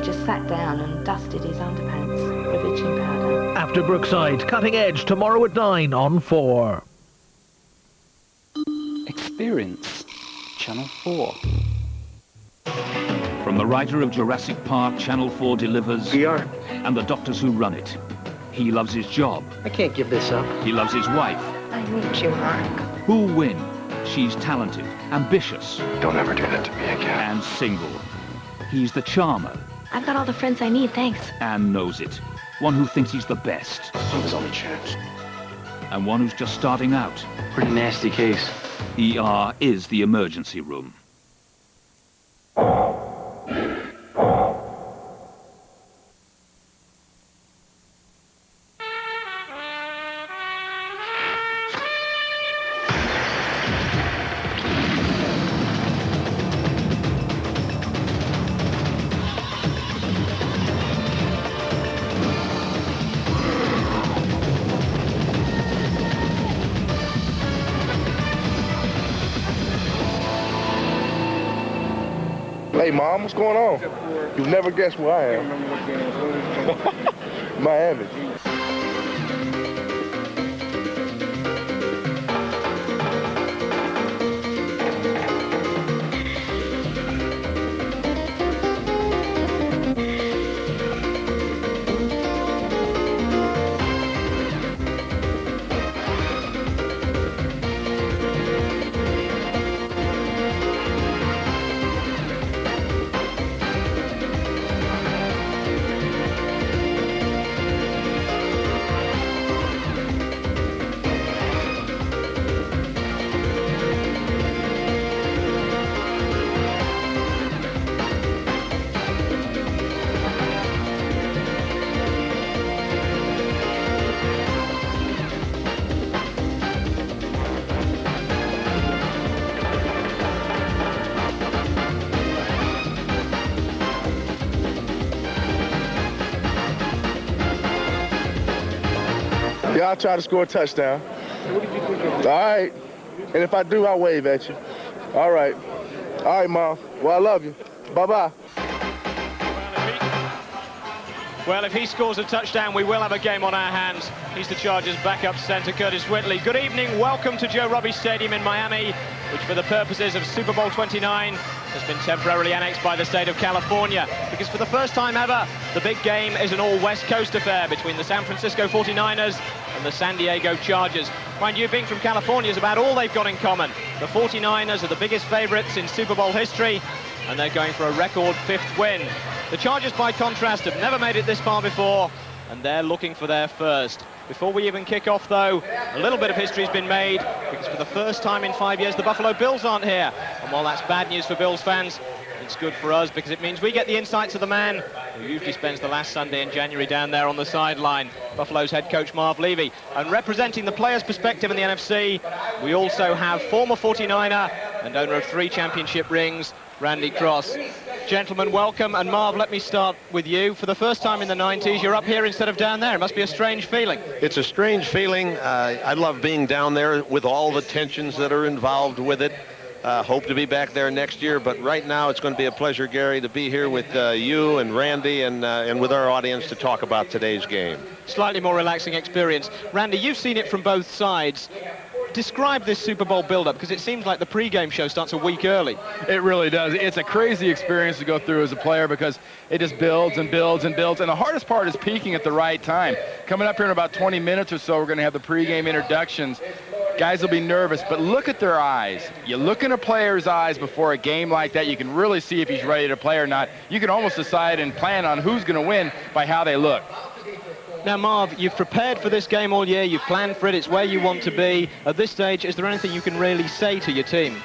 he just sat down and dusted his underpants with itching powder. After Brookside, Cutting Edge, tomorrow at 9 on 4. Experience, Channel 4. From the writer of Jurassic Park, Channel 4 delivers... PR. And the doctors who run it. He loves his job. I can't give this up. He loves his wife. I need you, Mark. Who'll win? She's talented, ambitious... Don't ever do that to me again. And single. He's the charmer. I've got all the friends I need, thanks. And knows it. One who thinks he's the best. I'm his only chance. And one who's just starting out. Pretty nasty case. ER is the emergency room. Hey, Mom, what's going on? You've never guessed where I am. Miami. Yeah, I'll try to score a touchdown. All right. And if I do, I'll wave at you. All right. All right, Mom. Well, I love you. Bye-bye. Well, if he scores a touchdown, we will have a game on our hands. He's the Chargers' backup center, Curtis Whitley. Good evening. Welcome to Joe Robbie Stadium in Miami, which for the purposes of Super Bowl XXIX has been temporarily annexed by the state of California, because for the first time ever, the big game is an all-West Coast affair between the San Francisco 49ers and the San Diego Chargers. Mind you, being from California is about all they've got in common. The 49ers are the biggest favorites in Super Bowl history, and they're going for a record 5th win. The Chargers, by contrast, have never made it this far before, and they're looking for their first. Before we even kick off, though, a little bit of history has been made, because for the first time in 5 years, the Buffalo Bills aren't here. And while that's bad news for Bills fans, it's good for us, because it means we get the insights of the man who usually spends the last Sunday in January down there on the sideline, Buffalo's head coach Marv Levy. And representing the players' perspective in the NFC, we also have former 49er and owner of 3 championship rings, Randy Cross. Gentlemen, welcome. And Marv, let me start with you. For the first time in the 90s, you're up here instead of down there. It must be a strange feeling. It's a strange feeling. I love being down there with all the tensions that are involved with it. Hope to be back there next year, but right now it's going to be a pleasure, Gary, to be here with you and Randy and with our audience to talk about today's game. Slightly more relaxing experience. Randy, you've seen it from both sides. Describe this Super Bowl build-up, because it seems like the pre-game show starts a week early. It really does. It's a crazy experience to go through as a player, because it just builds and builds and builds. And the hardest part is peaking at the right time. Coming up here in about 20 minutes or so, we're going to have the pre-game introductions. Guys will be nervous, but look at their eyes. You look in a player's eyes before a game like that, you can really see if he's ready to play or not. You can almost decide and plan on who's going to win by how they look. Now, Marv, you've prepared for this game all year. You've planned for it. It's where you want to be. At this stage, is there anything you can really say to your team?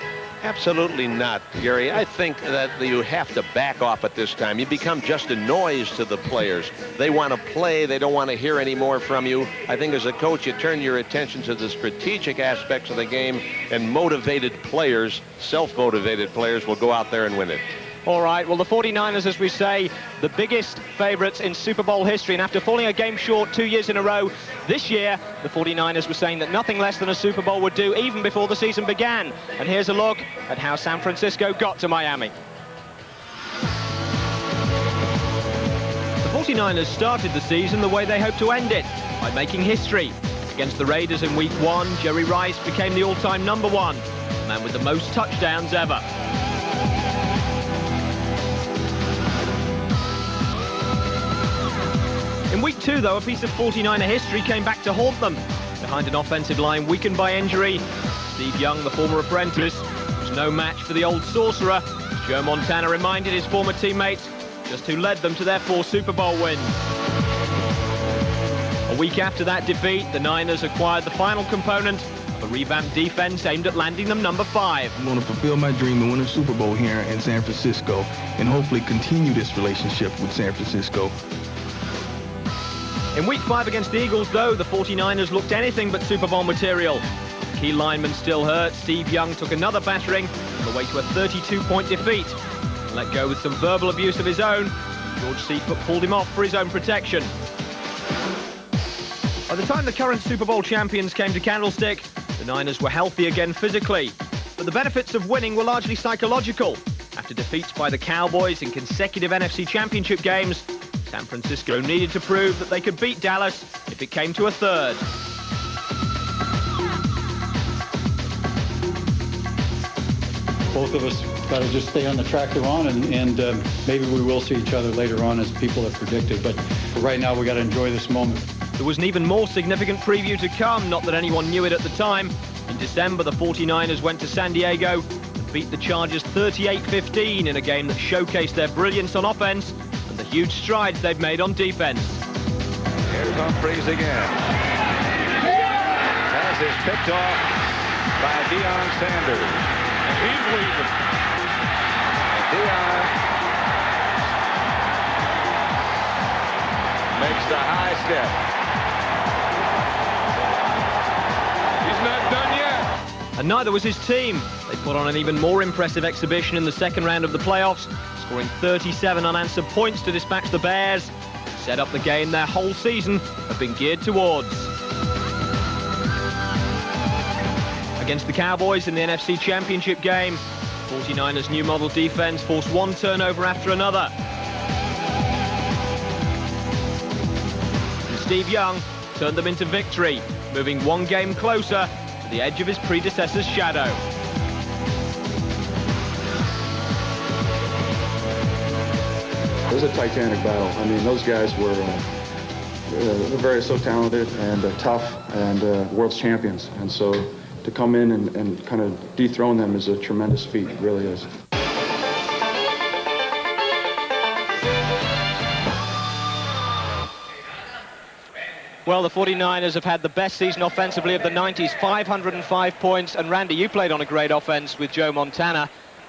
Absolutely not, Gary. I think that you have to back off at this time. You become just a noise to the players. They want to play. They don't want to hear any more from you. I think as a coach, you turn your attention to the strategic aspects of the game, and motivated players, self-motivated players, will go out there and win it. All right, well, the 49ers, as we say, the biggest favorites in Super Bowl history. And after falling a game short 2 years in a row, this year, the 49ers were saying that nothing less than a Super Bowl would do, even before the season began. And here's a look at how San Francisco got to Miami. 49ers started the season the way they hope to end it, by making history. Against the Raiders in Week 1, Jerry Rice became the all-time #1, the man with the most touchdowns ever. In Week 2, though, a piece of 49er history came back to haunt them. Behind an offensive line weakened by injury, Steve Young, the former apprentice, was no match for the old sorcerer. Joe Montana reminded his former teammates just who led them to their 4 Super Bowl wins. A week after that defeat, the Niners acquired the final component of a revamped defense aimed at landing them #5. I'm going to fulfill my dream to win a Super Bowl here in San Francisco and hopefully continue this relationship with San Francisco. In Week 5 against the Eagles, though, the 49ers looked anything but Super Bowl material. Key lineman still hurt, Steve Young took another battering on the way to a 32-point defeat. Let go with some verbal abuse of his own. George Seifert pulled him off for his own protection. By the time the current Super Bowl champions came to Candlestick, the Niners were healthy again physically. But the benefits of winning were largely psychological. After defeats by the Cowboys in consecutive NFC Championship games, San Francisco needed to prove that they could beat Dallas if it came to a third. Both of us got to just stay on the track they're on, and maybe we will see each other later on as people have predicted. But right now, we got to enjoy this moment. There was an even more significant preview to come, not that anyone knew it at the time. In December, the 49ers went to San Diego and beat the Chargers 38-15 in a game that showcased their brilliance on offense and the huge strides they've made on defense. Here's Humphries again. Pass is picked off by Deion Sanders. And he's leaving. Deion makes the high step. He's not done yet. And neither was his team. They put on an even more impressive exhibition in the second round of the playoffs, scoring 37 unanswered points to dispatch the Bears, set up the game their whole season have been geared towards. Against the Cowboys in the NFC Championship game, 49ers' new model defense forced one turnover after another. And Steve Young turned them into victory, moving one game closer to the edge of his predecessor's shadow. It was a titanic battle. I mean, those guys were so talented and tough and world's champions. And so to come in and kind of dethrone them is a tremendous feat. It really is. Well, the 49ers have had the best season offensively of the 90s, 505 points. And Randy, you played on a great offense with Joe Montana.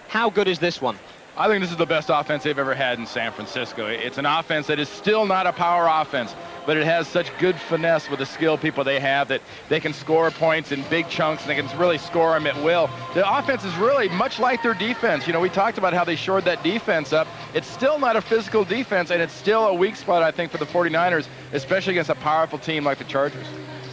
How good is this one? I think this is the best offense they've ever had in San Francisco. It's an offense that is still not a power offense, but it has such good finesse with the skill people they have that they can score points in big chunks and they can really score them at will. The offense is really much like their defense. You know, we talked about how they shored that defense up. It's still not a physical defense, and it's still a weak spot, I think, for the 49ers, especially against a powerful team like the Chargers.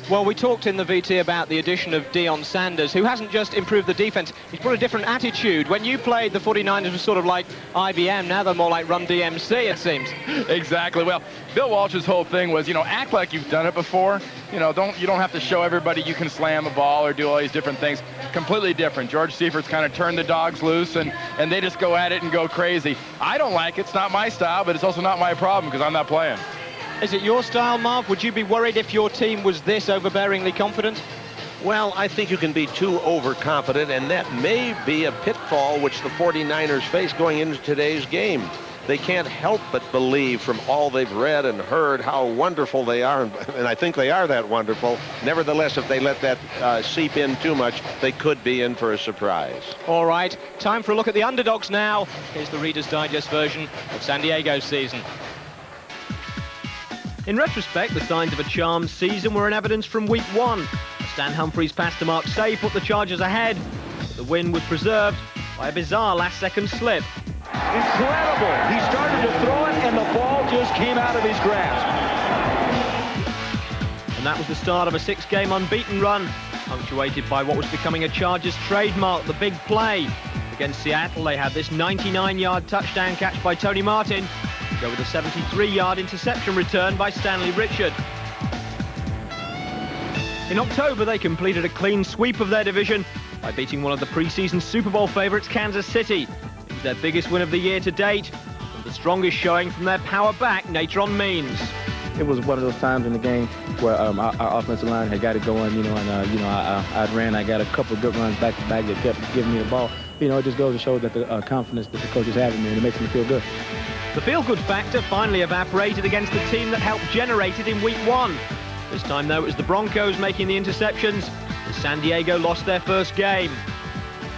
Well, we talked in the VT about the addition of Deion Sanders, who hasn't just improved the defense, he's brought a different attitude. When you played, the 49ers were sort of like IBM, now they're more like Run DMC, it seems. Exactly. Well, Bill Walsh's whole thing was, you know, act like you've done it before. You know, you don't have to show everybody you can slam a ball or do all these different things. Completely different. George Seifert's kind of turned the dogs loose, and they just go at it and go crazy. I don't like it. It's not my style, but it's also not my problem because I'm not playing. Is it your style, Marv? Would you be worried if your team was this overbearingly confident? Well, I think you can be too overconfident, and that may be a pitfall which the 49ers face going into today's game. They can't help but believe from all they've read and heard how wonderful they are, and I think they are that wonderful. Nevertheless, if they let that seep in too much, they could be in for a surprise. All right, time for a look at the underdogs now. Here's the Reader's Digest version of San Diego's season. In retrospect, the signs of a charmed season were in evidence from Week 1. Stan Humphries' pass to Mark Say put the Chargers ahead, but the win was preserved by a bizarre last-second slip. Incredible! He started to throw it, and the ball just came out of his grasp. And that was the start of a 6-game unbeaten run, punctuated by what was becoming a Chargers trademark, the big play. Against Seattle, they had this 99-yard touchdown catch by Tony Martin. go with a 73-yard interception return by Stanley Richard. In October, they completed a clean sweep of their division by beating one of the preseason Super Bowl favourites, Kansas City. It was their biggest win of the year to date, and the strongest showing from their power back, Natron Means. It was one of those times in the game where our offensive line had got it going, I got a couple of good runs back to back that kept giving me the ball. It just goes to show that the confidence that the coaches have in me, and it makes me feel good. The feel-good factor finally evaporated against the team that helped generate it in Week 1. This time, though, it was the Broncos making the interceptions, and San Diego lost their first game.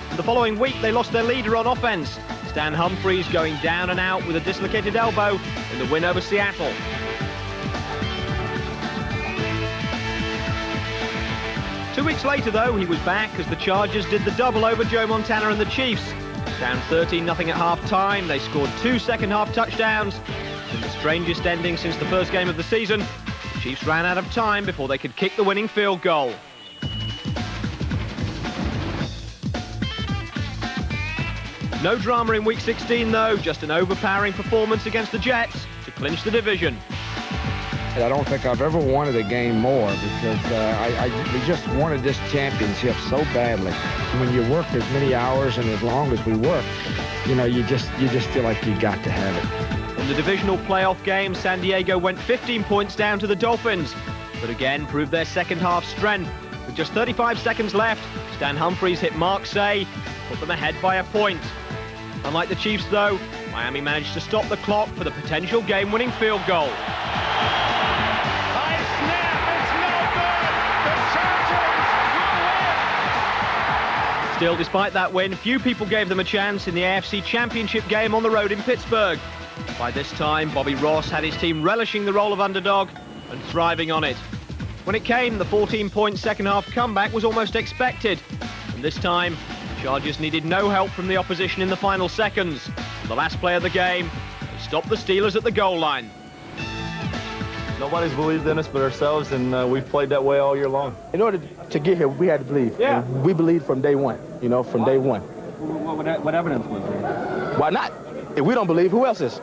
And the following week, they lost their leader on offense, Stan Humphries, going down and out with a dislocated elbow in the win over Seattle. Two weeks later, though, he was back as the Chargers did the double over Joe Montana and the Chiefs. Down 13-0 at half-time, they scored 2 second-half touchdowns. In the strangest ending since the first game of the season, the Chiefs ran out of time before they could kick the winning field goal. No drama in Week 16, though, just an overpowering performance against the Jets to clinch the division. I don't think I've ever wanted a game more because we just wanted this championship so badly. When you work as many hours and as long as we work, you just feel like you got to have it. In the divisional playoff game, San Diego went 15 points down to the Dolphins, but again proved their second-half strength. With just 35 seconds left, Stan Humphries hit Mark Say, put them ahead by a point. Unlike the Chiefs, though, Miami managed to stop the clock for the potential game-winning field goal. Still, despite that win, few people gave them a chance in the AFC Championship game on the road in Pittsburgh. By this time, Bobby Ross had his team relishing the role of underdog and thriving on it. When it came, the 14-point second-half comeback was almost expected. And this time, the Chargers needed no help from the opposition in the final seconds. On the last play of the game, they stopped the Steelers at the goal line. Nobody's believed in us but ourselves, and we've played that way all year long. In order to get here, we had to believe. Yeah. And we believed from day one, from day one. What evidence was there? Why not? If we don't believe, who else is?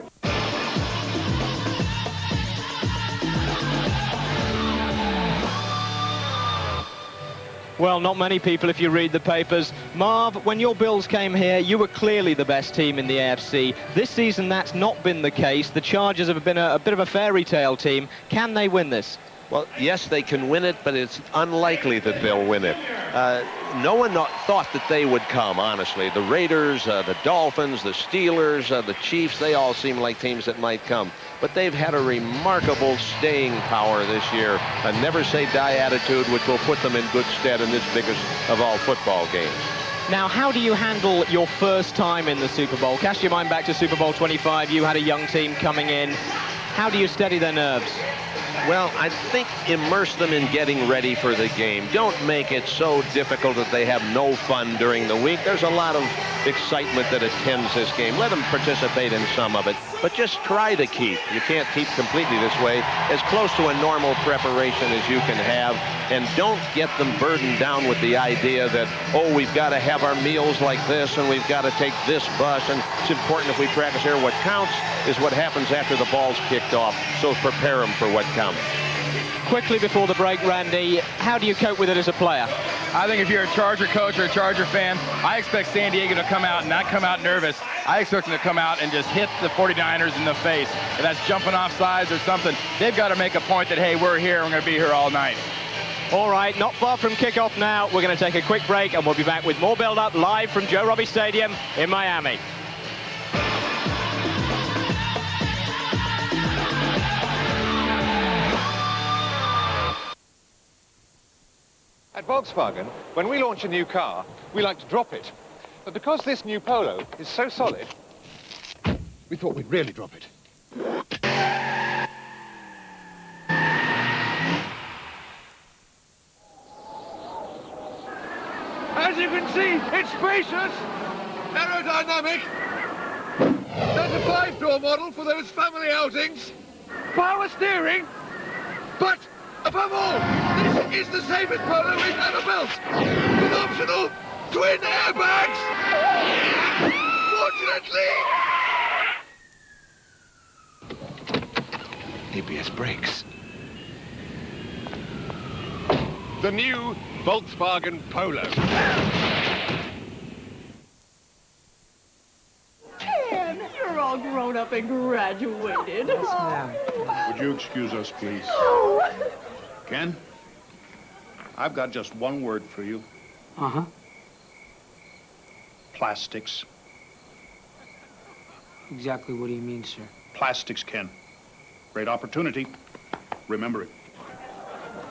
Well, not many people if you read the papers. Marv, when your Bills came here, you were clearly the best team in the AFC. This season, that's not been the case. The Chargers have been a bit of a fairy tale team. Can they win this? Well, yes, they can win it, but it's unlikely that they'll win it. No one thought that they would come, honestly. The Raiders, the Dolphins, the Steelers, the Chiefs, they all seem like teams that might come. But they've had a remarkable staying power this year, a never-say-die attitude, which will put them in good stead in this biggest of all football games. Now, how do you handle your first time in the Super Bowl? Cast your mind back to Super Bowl 25. You had a young team coming in. How do you steady their nerves? Well, I think immerse them in getting ready for the game. Don't make it so difficult that they have no fun during the week. There's a lot of excitement that attends this game. Let them participate in some of it, but just try to keep. You can't keep completely this way, as close to a normal preparation as you can have, and don't get them burdened down with the idea that, oh, we've got to have our meals like this, and we've got to take this bus, and it's important if we practice here. What counts is what happens after the ball's kicked off, so prepare them for what counts. Quickly before the break, Randy, how do you cope with it as a player? I think if you're a Charger coach or a Charger fan, I expect San Diego to come out and not come out nervous. I expect them to come out and just hit the 49ers in the face. If that's jumping off sides or something, they've got to make a point that, hey, we're here, we're going to be here all night. All right, not far from kickoff now. We're going to take a quick break, and we'll be back with more build-up live from Joe Robbie Stadium in Miami. At Volkswagen, when we launch a new car, we like to drop it. But because this new Polo is so solid, we thought we'd really drop it. As you can see, it's spacious, aerodynamic. There's a 5-door model for those family outings. Power steering, but above all, this is the safest Polo we've ever built, with optional twin airbags. Fortunately, ABS brakes. The new Volkswagen Polo. Ken, you're all grown up and graduated. Yes, ma'am. Would you excuse us, please? Oh. Ken, I've got just one word for you. Uh-huh. Plastics. Exactly what do you mean, sir? Plastics, Ken. Great opportunity. Remember it.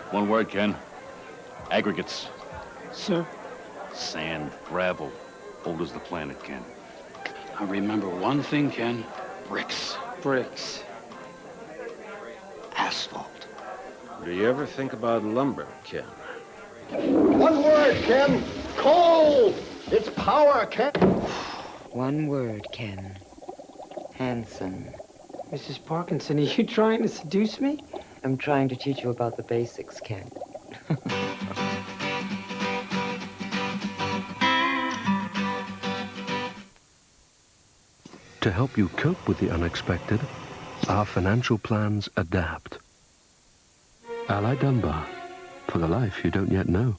One word, Ken. Aggregates. Sir? Sand, gravel, old as the planet, Ken. I remember one thing, Ken. Bricks. Bricks. Asphalt. Do you ever think about lumber, Ken? One word, Ken. Coal. It's power, Ken. One word, Ken. Handsome. Mrs. Parkinson, are you trying to seduce me? I'm trying to teach you about the basics, Ken. To help you cope with the unexpected, our financial plans adapt. Ally Dunbar, for the life you don't yet know.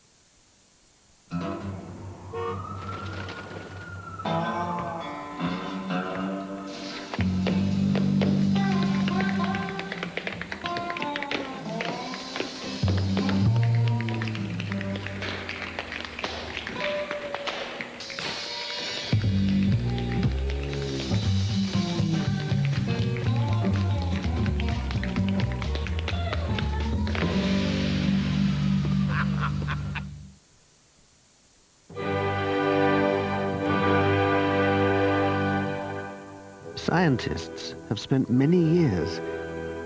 Scientists have spent many years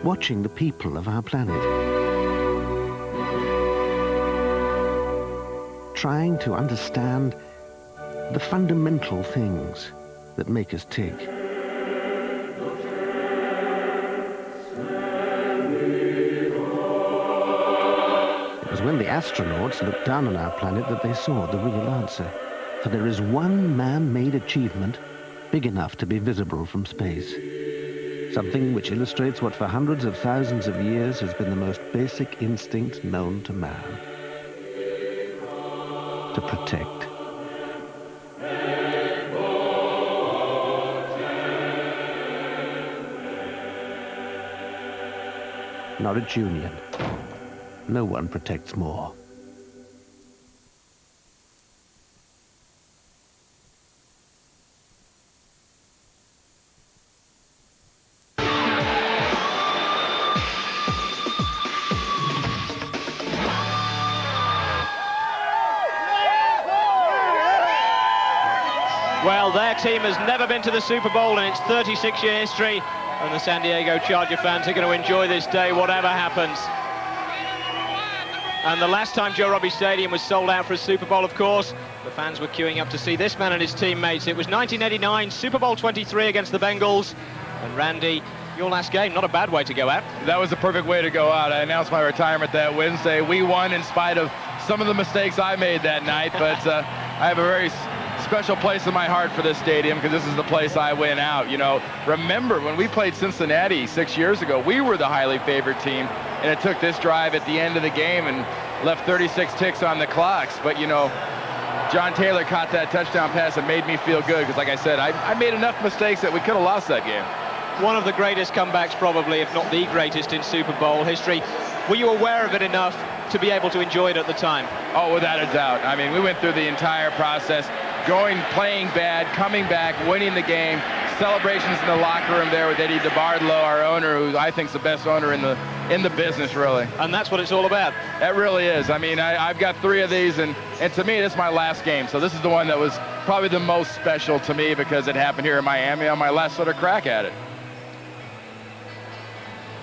watching the people of our planet, trying to understand the fundamental things that make us tick. It was when the astronauts looked down on our planet that they saw the real answer. For there is one man-made achievement big enough to be visible from space. Something which illustrates what for hundreds of thousands of years has been the most basic instinct known to man. To protect. Norwich Union. No one protects more. Well, their team has never been to the Super Bowl in its 36-year history, and the San Diego Charger fans are going to enjoy this day, whatever happens. And the last time Joe Robbie Stadium was sold out for a Super Bowl, of course, the fans were queuing up to see this man and his teammates. It was 1989, Super Bowl 23 against the Bengals. And Randy, your last game, not a bad way to go out. That was the perfect way to go out. I announced my retirement that Wednesday. We won in spite of some of the mistakes I made that night, but I have a very special place in my heart for this stadium because this is the place I win out. You know, remember when we played Cincinnati 6 years ago, we were the highly favored team, and it took this drive at the end of the game and left 36 ticks on the clocks. But, you know, John Taylor caught that touchdown pass and made me feel good because, like I said, I made enough mistakes that we could have lost that game. One of the greatest comebacks, probably, if not the greatest in Super Bowl history. Were you aware of it enough to be able to enjoy it at the time? Oh, without a doubt. I mean, we went through the entire process, playing bad, coming back, winning the game, celebrations in the locker room there with Eddie DeBartolo, our owner, who I think is the best owner in the business, really. And that's what it's all about. It really is. I mean, I've got 3 of these, and to me, this is my last game. So this is the one that was probably the most special to me because it happened here in Miami on my last sort of crack at it.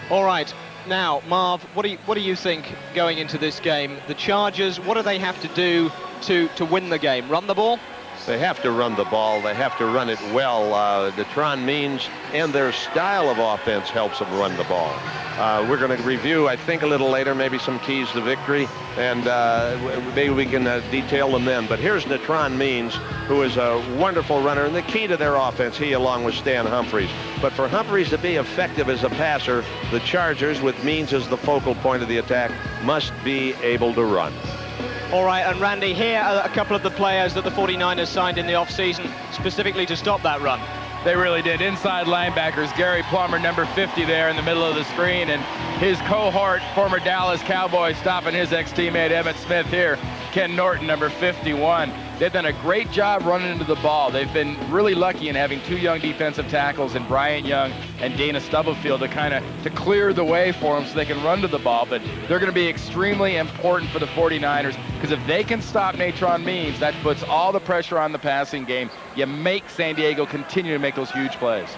All right. Now, Marv, what do you think going into this game? The Chargers, what do they have to do to win the game? Run the ball? They have to run the ball. They have to run it well. Natron Means and their style of offense helps them run the ball. We're going to review, I think, a little later, maybe some keys to victory, and maybe we can detail them then. But here's Natron Means, who is a wonderful runner, and the key to their offense, he along with Stan Humphries. But for Humphries to be effective as a passer, the Chargers, with Means as the focal point of the attack, must be able to run. All right, and Randy, here are a couple of the players that the 49ers signed in the offseason specifically to stop that run. They really did. Inside linebackers, Gary Plummer, number 50 there in the middle of the screen, and his cohort, former Dallas Cowboy, stopping his ex-teammate Emmitt Smith here, Ken Norton, number 51. They've done a great job running into the ball. They've been really lucky in having two young defensive tackles in Brian Young and Dana Stubblefield to clear the way for them so they can run to the ball. But they're going to be extremely important for the 49ers, because if they can stop Natron Means, that puts all the pressure on the passing game. You make San Diego continue to make those huge plays.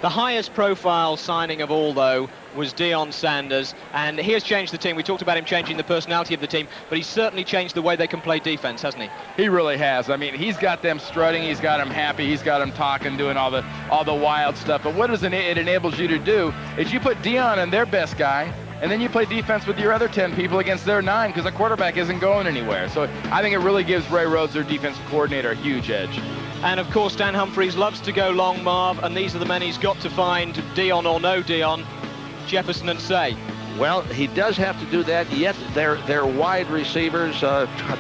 The highest profile signing of all, though, was Deion Sanders, and he has changed the team. We talked about him changing the personality of the team, but he's certainly changed the way they can play defense, hasn't he? He really has. I mean, he's got them strutting, he's got them happy, he's got them talking, doing all the wild stuff. But what it enables you to do is you put Deion in their best guy, and then you play defense with your other 10 people against their 9, because the quarterback isn't going anywhere. So I think it really gives Ray Rhodes, their defensive coordinator, a huge edge. And of course, Stan Humphries loves to go long, Marv, and these are the men he's got to find, Deion or no Deion, Jefferson and Say. Well, he does have to do that, yet their wide receivers,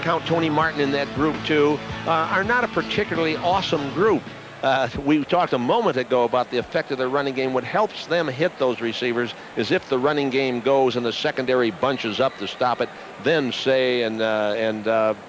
count Tony Martin in that group too, are not a particularly awesome group. We talked a moment ago about the effect of their running game. What helps them hit those receivers is if the running game goes and the secondary bunches up to stop it, then Say and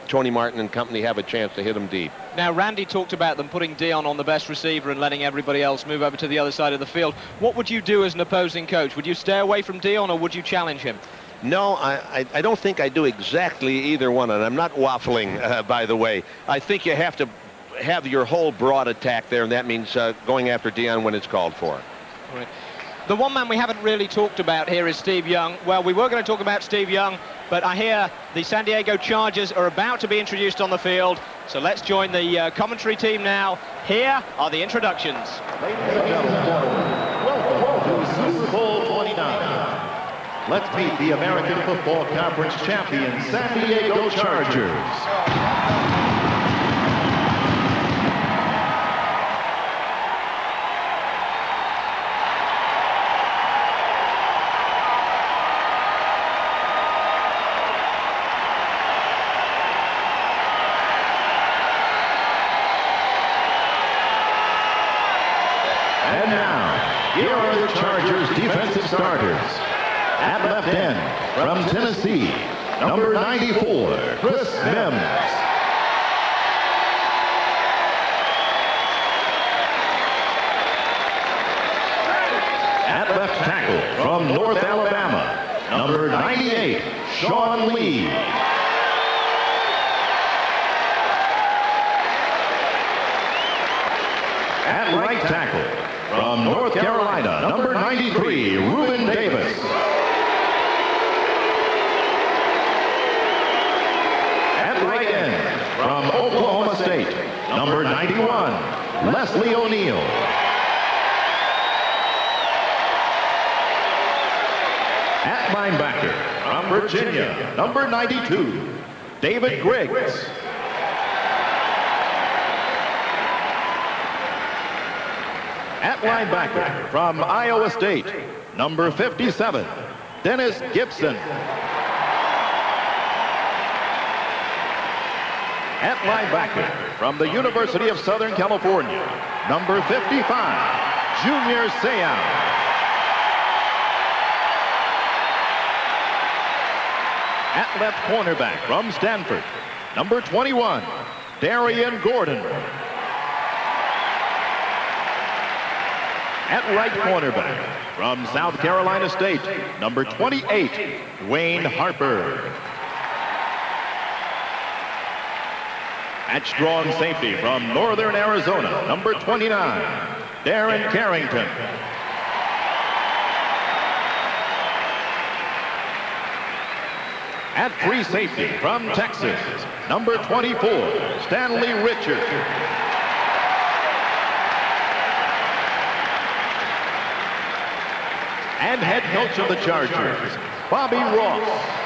Tony Martin and company have a chance to hit them deep. Now, Randy talked about them putting Deion on the best receiver and letting everybody else move over to the other side of the field. What would you do as an opposing coach? Would you stay away from Deion, or would you challenge him? No, I don't think I do exactly either one, and I'm not waffling, by the way. I think you have to have your whole broad attack there, and that means going after Deion when it's called for. All right. The one man we haven't really talked about here is Steve Young. Well, we were going to talk about Steve Young, but I hear the San Diego Chargers are about to be introduced on the field. So let's join the commentary team now. Here are the introductions. Ladies and gentlemen, welcome to Super Bowl 29. Let's meet the American Football Conference champion San Diego Chargers. And now, here are the Chargers defensive starters. At left end, from Tennessee, number 94, Chris Mims. At left tackle, from North Alabama, number 98, Sean Lee. At right tackle, from North Carolina, number 93, Reuben Davis. At right end, from Oklahoma State, number 91, Leslie O'Neal. At linebacker, from Virginia, number 92, David Griggs. At linebacker, from Iowa State, number 57, Dennis Gibson. At linebacker, from the University of Southern California, number 55, Junior Seau. At left cornerback, from Stanford, number 21, Darian Gordon. At right cornerback, from South Carolina State, number 28, Wayne Harper. At strong safety, from Northern Arizona, number 29, Darren Carrington. At free safety from Texas, number 24, Stanley Richard. And head coach of the Chargers, Bobby Ross.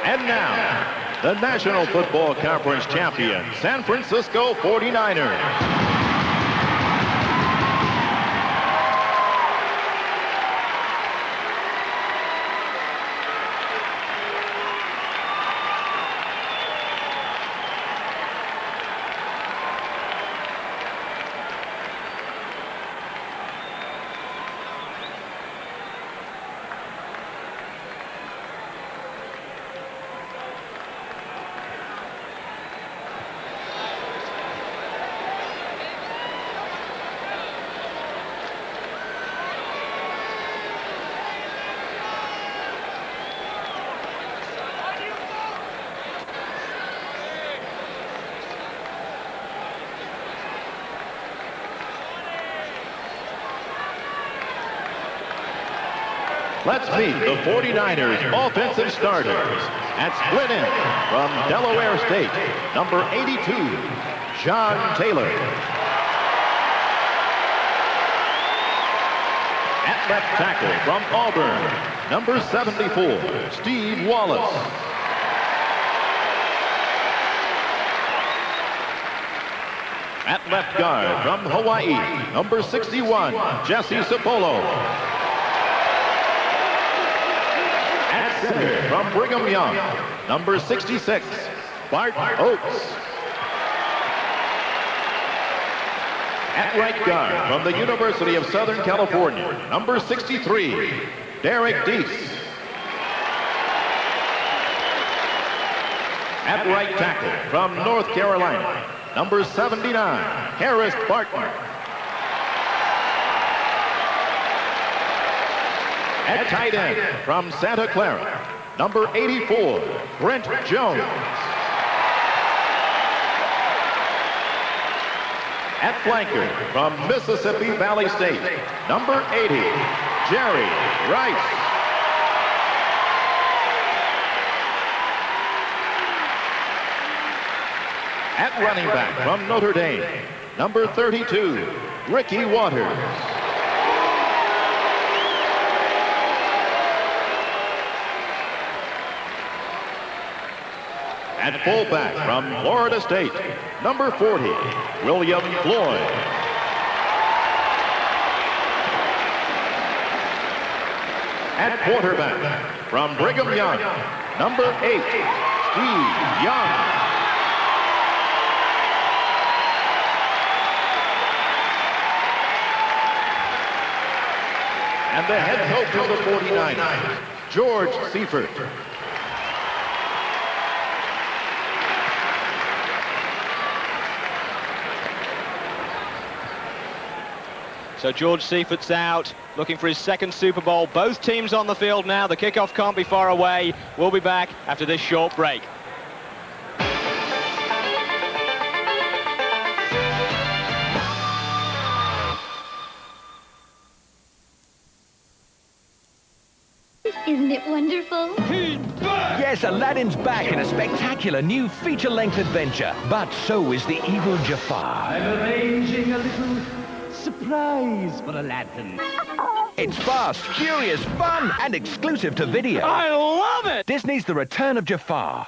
And now, the National Football Conference champion, San Francisco 49ers. Let's meet the 49ers offensive starters. At split end from Delaware State, number 82, John Taylor. At left tackle from Auburn, number 74, Steve Wallace. At left guard from Hawaii, number 61, Jesse Sapolo. At center from Brigham Young, number 66, Bart Oates. At right guard from the University of Southern California, number 63, Derek Deese. At right tackle from North Carolina, number 79, Harris Barton. At tight end from Santa Clara, number 84, Brent Jones. At flanker from Mississippi Valley State, number 80, Jerry Rice. At running back from Notre Dame, number 32, Ricky Waters. At fullback from Florida State, number 40, William Floyd. At quarterback from Brigham Young, number 8, Steve Young. And the head coach of the 49ers, George Seifert. So George Seifert's out, looking for his second Super Bowl. Both teams on the field now. The kickoff can't be far away. We'll be back after this short break. Isn't it wonderful? Yes, Aladdin's back in a spectacular new feature-length adventure. But so is the evil Jafar. I'm arranging a little surprise for Aladdin. It's fast, furious, fun, and exclusive to video. I love it! Disney's The Return of Jafar.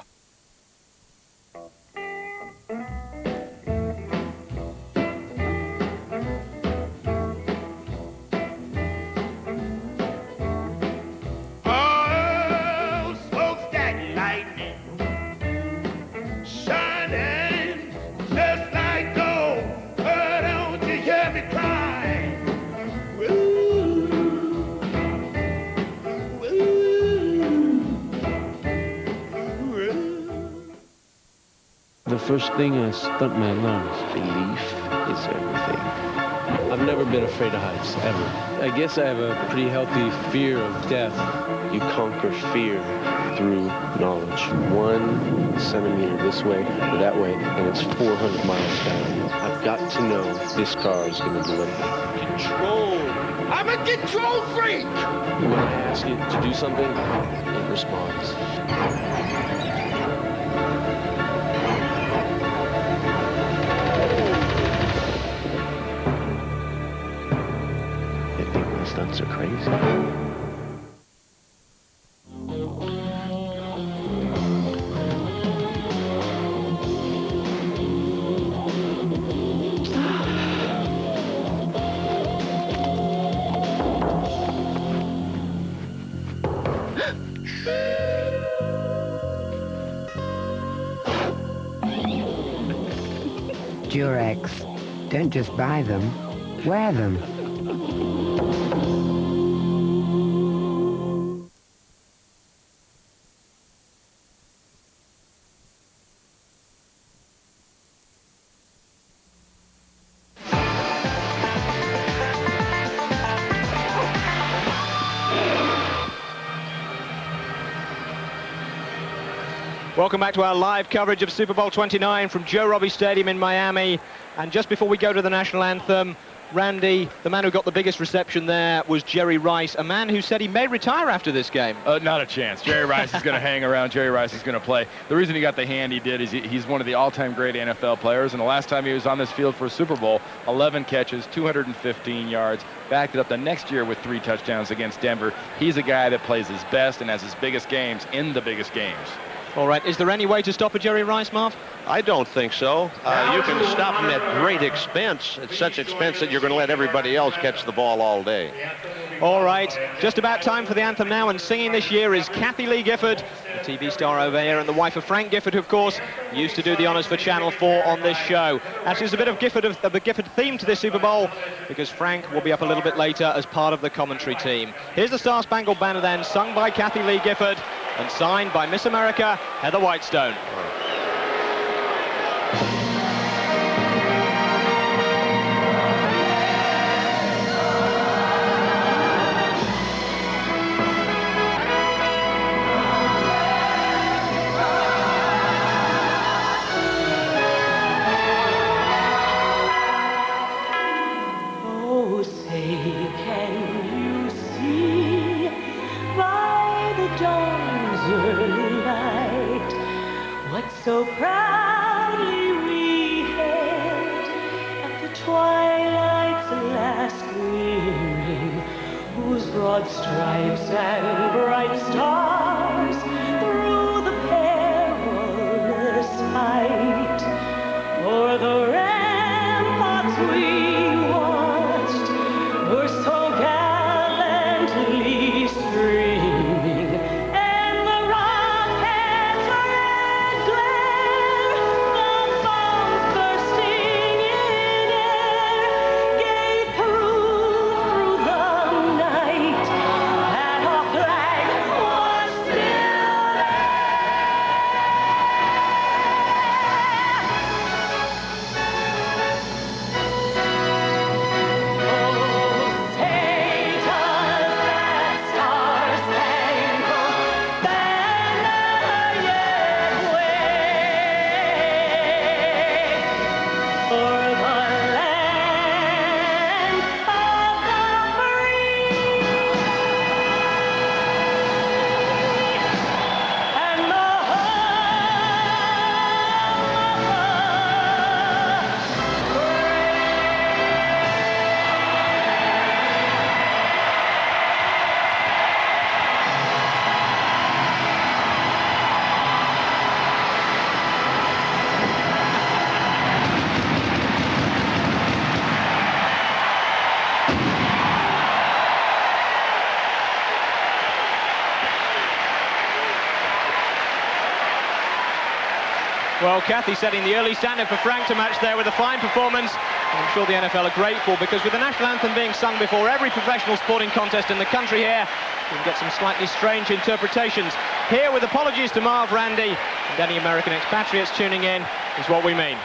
first thing a stuntman learns. Belief is everything. I've never been afraid of heights, ever. I guess I have a pretty healthy fear of death. You conquer fear through knowledge. 1 centimeter this way or that way, and it's 400 miles down. I've got to know this car is going to deliver. Control! I'm a control freak! When I ask it to do something, it responds. They think my stunts are crazy. Durex. Don't just buy them, wear them. Welcome back to our live coverage of Super Bowl 29 from Joe Robbie Stadium in Miami. And just before we go to the national anthem, Randy, the man who got the biggest reception there was Jerry Rice, a man who said he may retire after this game. Not a chance. Jerry Rice is going to hang around. Jerry Rice is going to play. The reason he got the hand he did is he's one of the all-time great NFL players, and the last time he was on this field for a Super Bowl, 11 catches, 215 yards, backed it up the next year with 3 touchdowns against Denver. He's a guy that plays his best and has his biggest games in the biggest games. All right, is there any way to stop a Jerry Rice, Marv? I don't think so. You can stop him at great expense. It's such expense that you're going to let everybody else catch the ball all day. All right, just about time for the anthem now, and singing this year is Kathy Lee Gifford, the TV star over here, and the wife of Frank Gifford, who, of course, used to do the honors for Channel 4 on this show. Actually, there's a bit of a Gifford theme to this Super Bowl, because Frank will be up a little bit later as part of the commentary team. Here's the Star Spangled Banner then, sung by Kathy Lee Gifford, and signed by Miss America, Heather Whitestone. Oh, say, can you see by the dawn's early light what so proudly we hailed at the twilight's last gleaming, whose broad stripes and bright stars through the perilous fight o'er the ramparts we watched were so gallantly streaming, and the rocket's red glare, the bombs bursting in air, gave through the night that our flag was still there. Well, Kathy setting the early standard for Frank to match there with a fine performance. And I'm sure the NFL are grateful, because with the national anthem being sung before every professional sporting contest in the country here, you can get some slightly strange interpretations. Here, with apologies to Marv, Randy, and any American expatriates tuning in, is what we mean.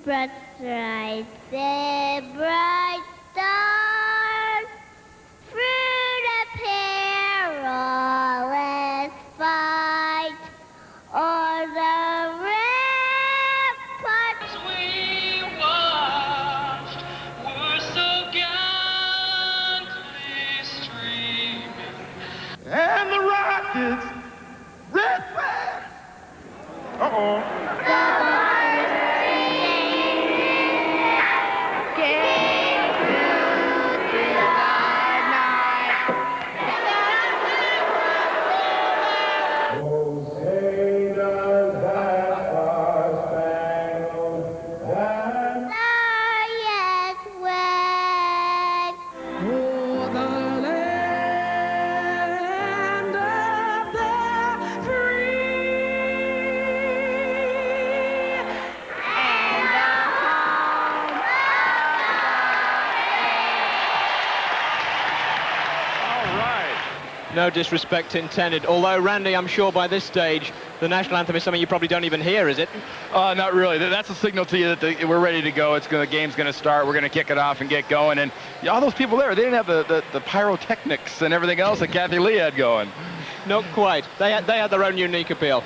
Bright there, bright stars, through the perilous fight, o'er the ramparts we watched were so gallantly streaming, And the Rockets, red flag. Uh-oh. No disrespect intended. Although, Randy, I'm sure by this stage, the national anthem is something you probably don't even hear, is it? Not really. That's a signal to you that we're ready to go. The game's going to start. We're going to kick it off and get going. And all those people there, they didn't have the pyrotechnics and everything else that Kathy Lee had going. Not quite. They had their own unique appeal.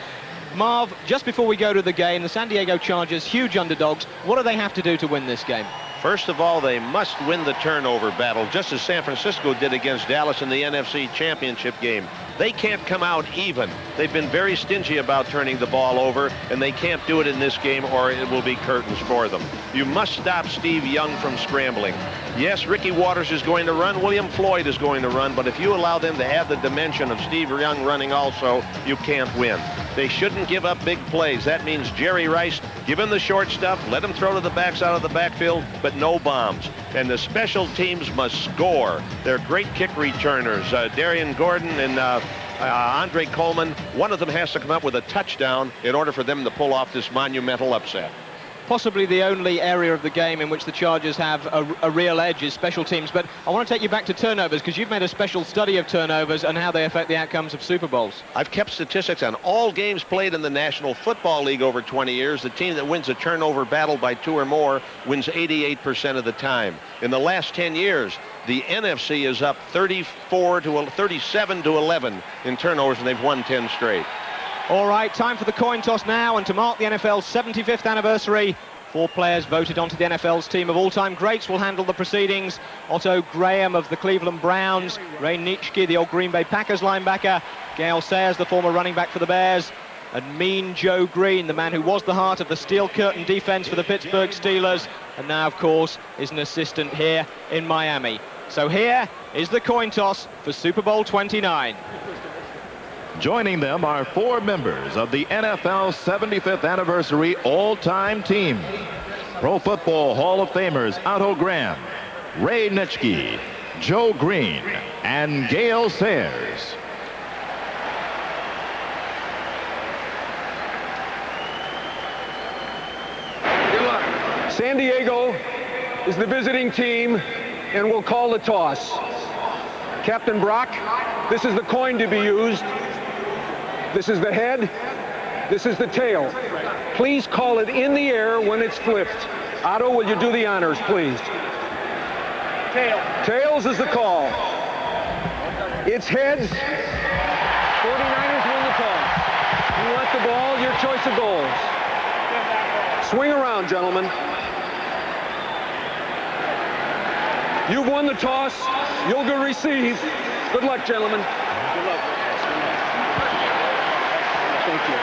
Marv, just before we go to the game, the San Diego Chargers, huge underdogs. What do they have to do to win this game? First of all, they must win the turnover battle, just as San Francisco did against Dallas in the NFC Championship game. They can't come out even. They've been very stingy about turning the ball over, and they can't do it in this game, or it will be curtains for them. You must stop Steve Young from scrambling. Yes, Ricky Waters is going to run, William Floyd is going to run, but if you allow them to have the dimension of Steve Young running also, you can't win. They shouldn't give up big plays. That means Jerry Rice, give him the short stuff, let him throw to the backs out of the backfield, but no bombs. And the special teams must score. They're great kick returners. Darian Gordon and Andre Coleman, one of them has to come up with a touchdown in order for them to pull off this monumental upset. Possibly the only area of the game in which the Chargers have a real edge is special teams. But I want to take you back to turnovers, because you've made a special study of turnovers and how they affect the outcomes of Super Bowls. I've kept statistics on all games played in the National Football League over 20 years. The team that wins a turnover battle by 2 or more wins 88% of the time. In the last 10 years, the NFC is up 37 to 11 in turnovers, and they've won 10 straight. All right, time for the coin toss now, and to mark the NFL's 75th anniversary, 4 players voted onto the NFL's team of all-time greats will handle the proceedings. Otto Graham of the Cleveland Browns, Ray Nitschke, the old Green Bay Packers linebacker, Gale Sayers, the former running back for the Bears, and Mean Joe Green, the man who was the heart of the Steel Curtain defense for the Pittsburgh Steelers, and now, of course, is an assistant here in Miami. So here is the coin toss for Super Bowl 29. Joining them are 4 members of the NFL's 75th anniversary all-time team. Pro Football Hall of Famers Otto Graham, Ray Nitschke, Joe Green, and Gale Sayers. Good luck. San Diego is the visiting team, and we'll call the toss. Captain Brock, this is the coin to be used. This is the head. This is the tail. Please call it in the air when it's flipped. Otto, will you do the honors, please? Tail. Tails is the call. It's heads. 49ers win the toss. You want the ball, your choice of goals. Swing around, gentlemen. You've won the toss. You'll go receive. Good luck, gentlemen. Good luck. Thank you.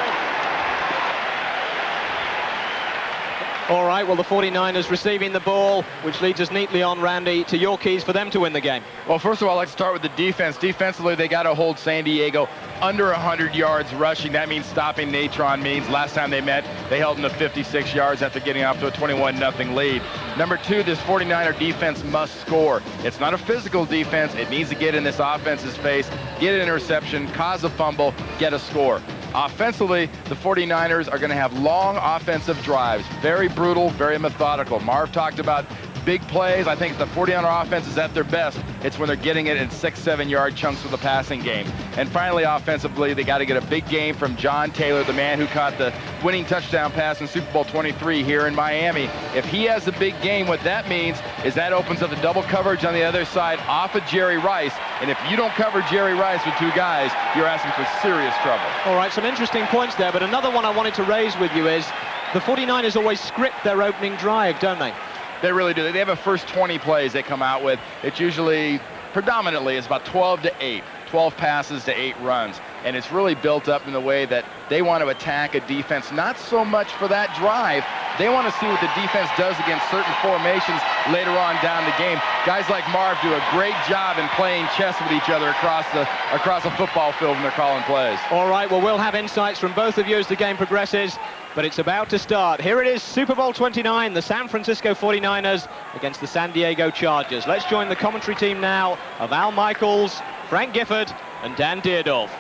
All right, well, the 49ers receiving the ball, which leads us neatly on, Randy, to your keys for them to win the game. Well, first of all, let's start with the defense. Defensively, they got to hold San Diego under 100 yards rushing. That means stopping Natron means. Last time they met, they held them to 56 yards after getting off to a 21-0 lead. Number two, this 49er defense must score. It's not a physical defense. It needs to get in this offense's face, get an interception, cause a fumble, get a score. Offensively, the 49ers are going to have long offensive drives, very brutal, very methodical. Marv talked about big plays. I think the 49er offense is at their best. It's when they're getting it in 6-7 yard chunks of the passing game. And finally, offensively, they got to get a big game from John Taylor, the man who caught the winning touchdown pass in Super Bowl 23 here in Miami. If he has a big game, what that means is that opens up the double coverage on the other side off of Jerry Rice. And if you don't cover Jerry Rice with two guys, you're asking for serious trouble. All right, some interesting points there, but another one I wanted to raise with you is the 49ers always script their opening drive, don't they? They really do. They have a first 20 plays they come out with. It's usually, predominantly, it's about 12 to 8. 12 passes to 8 runs. And it's really built up in the way that they want to attack a defense, not so much for that drive. They want to see what the defense does against certain formations later on down the game. Guys like Marv do a great job in playing chess with each other across a football field when they're calling plays. All right, well, we'll have insights from both of you as the game progresses, but it's about to start. Here it is, Super Bowl 29, the San Francisco 49ers against the San Diego Chargers. Let's join the commentary team now of Al Michaels, Frank Gifford, and Dan Deardorff.